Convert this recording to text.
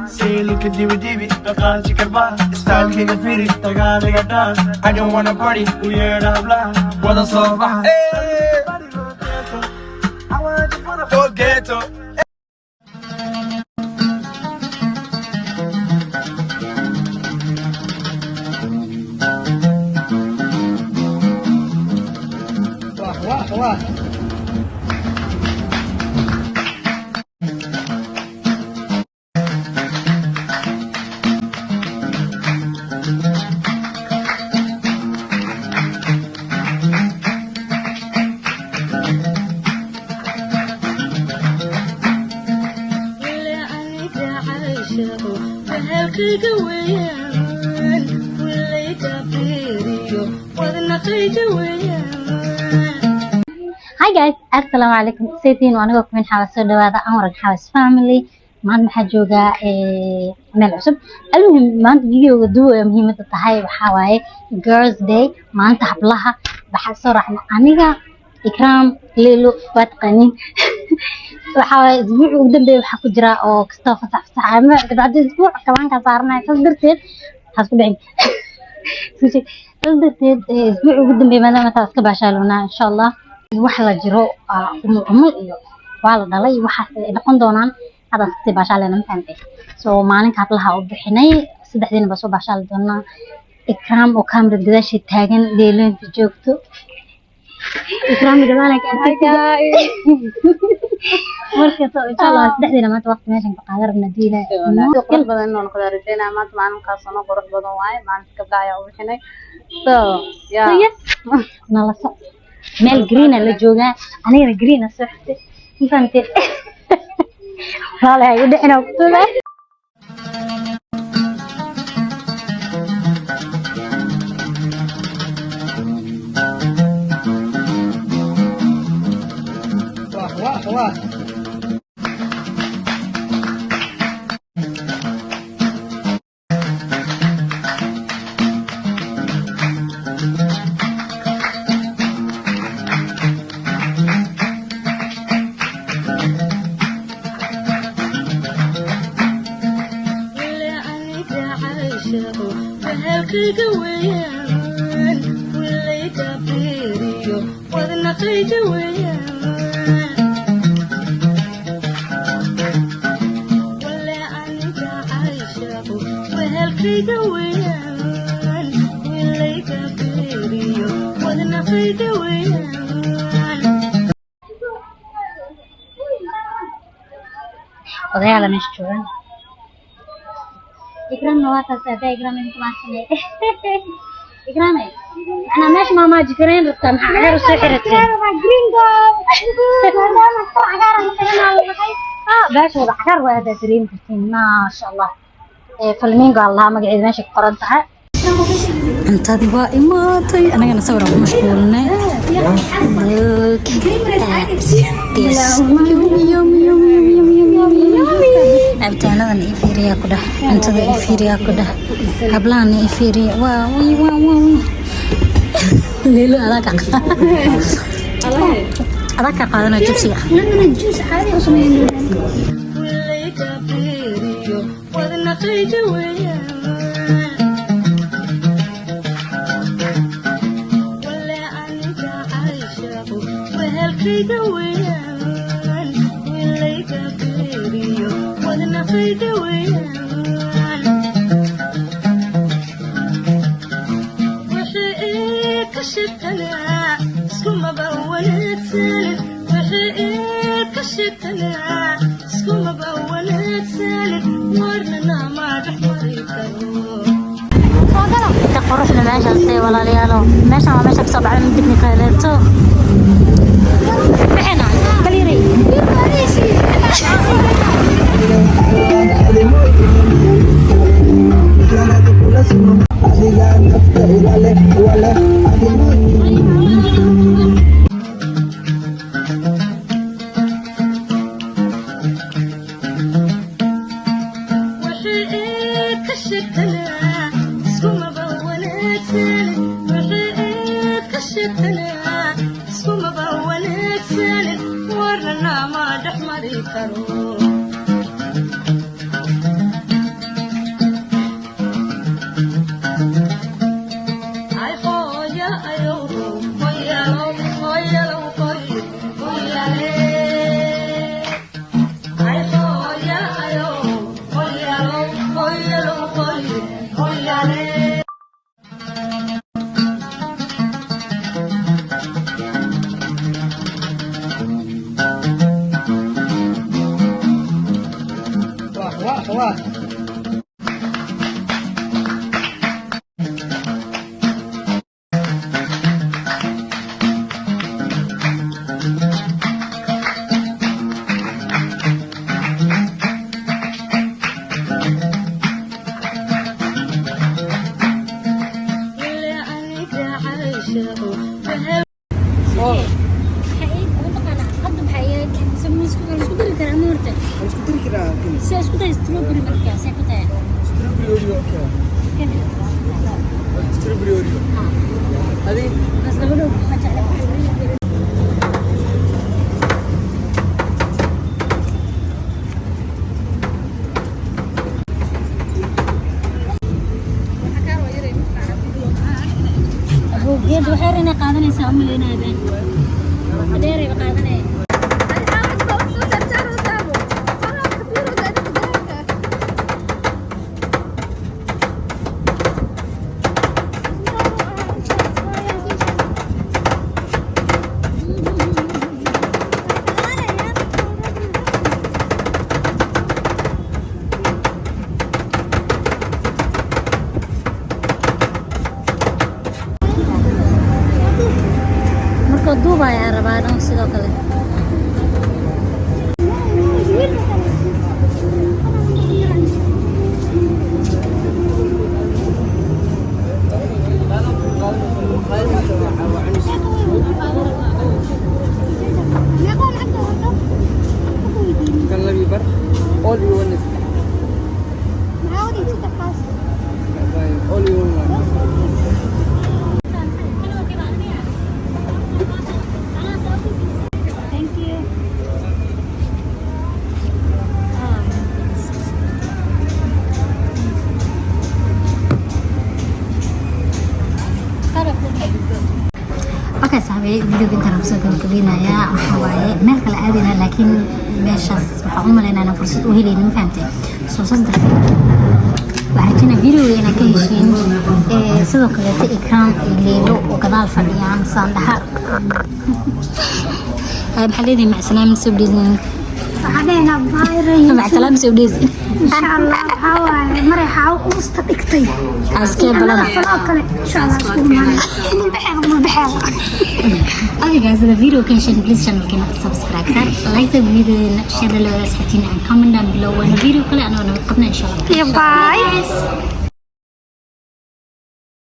Say look at divi divi, takan chikarba. Style ke gafiri, takan lega dance. I don't wanna party, we hear that blah. Wanna solve a hey. I wanna forget it. Wah. Hi guys, assalamu alaikum. Saytiin aniga ku min xawas soo dhawaada Anwarag Xawas family. Maanta waxaa jooga meel cusub. Almuhim maanta videoga duubaya muhiimada tahay waxaa waaye Girls Day. Maanta hablaha waxaa soo raacnay aniga Ikram Lilo waad qanin. Waxaa waaye isbuuc ugu dambeeyay waxaa ku jira oo kasta fasax ama bacda isbuuc kalaan ka saarnay sas darteed hasku dhicin. Darteed isbuuc ugu dambeeyay maadaama taas ka baashaalona insha Allah wax la jiro umul iyo waa la dhalay waxa ay noqon doonaan hada si baashaalena ma fahantay soo maalinka hablaha u bixinay saddexdiina ba soo baashaal doonaa Ikram oo kaamira gadaasha taagan leelinta joogto Ikram gadaalka marka soo insha Allah saddexdiina maanta waqti meeshan ka qaadan rabna diila qurux badan oo noqdo rajayna maanta maalinkaas oo qurux badan waaye maalinka gabdhaha ayaa u bixinay so nala soo meel green la joogaa aniga green soo xigtay infaantay wala ay dhicina ku tuulay Wah. odayaal meesha joogan Ikram nawata sada Ikram inta maasne Ikram ana meesha maama jikareen rabta maxaa xeer soo xiratay green dog maadaama soo cagaaran xiranaa baash wada cagaar waa hada green kartiin ma sha Allah falmingo Allah magaceeda meesha ku qoran tahay cuntadii waa imaatay anagana sawir ku mashquulnay abtaanadan ifiiriya ku dhah cuntada ifiiriya ku dhah hablahan ifiiriya waa Lilo alaga qaadana jibsiga juice caadi u sameeyay quruxda meeshaas ay walaalayaal meeshan waa meesha ka soo baxay midibni qaleeto bixina kaliri واه واه geed waxay rina qaadanaysaa uma leenaadaan adeeray qaadanay marka duuba ayaa rabaa dhan sidoo kale Okay, sahabe video intaan kusoo gabagabeynayaa waxaa waaye meel kale aadayna laakiin meeshaas waxaan u maleynayaa inaan fursad u helaynin ma fahamtay soo saas darteed waxaan jina videoga inaan ka heshiin sidoo kaleeto ikraam iyo leelo oo gadaal fadhiyaan saandhaha maxaa leedahay macsalaam soo dhizin waxaadayna bayray macsalaam soo dhizin insha Allah waxaa waaye maray xaaw usta dhigtay askee balana falaa kale insha Allah isku imaan Okay guys, the video can share please channel can subscribe like the video share the video and comment down below when the video kale ana qabna insha Allah. Bye.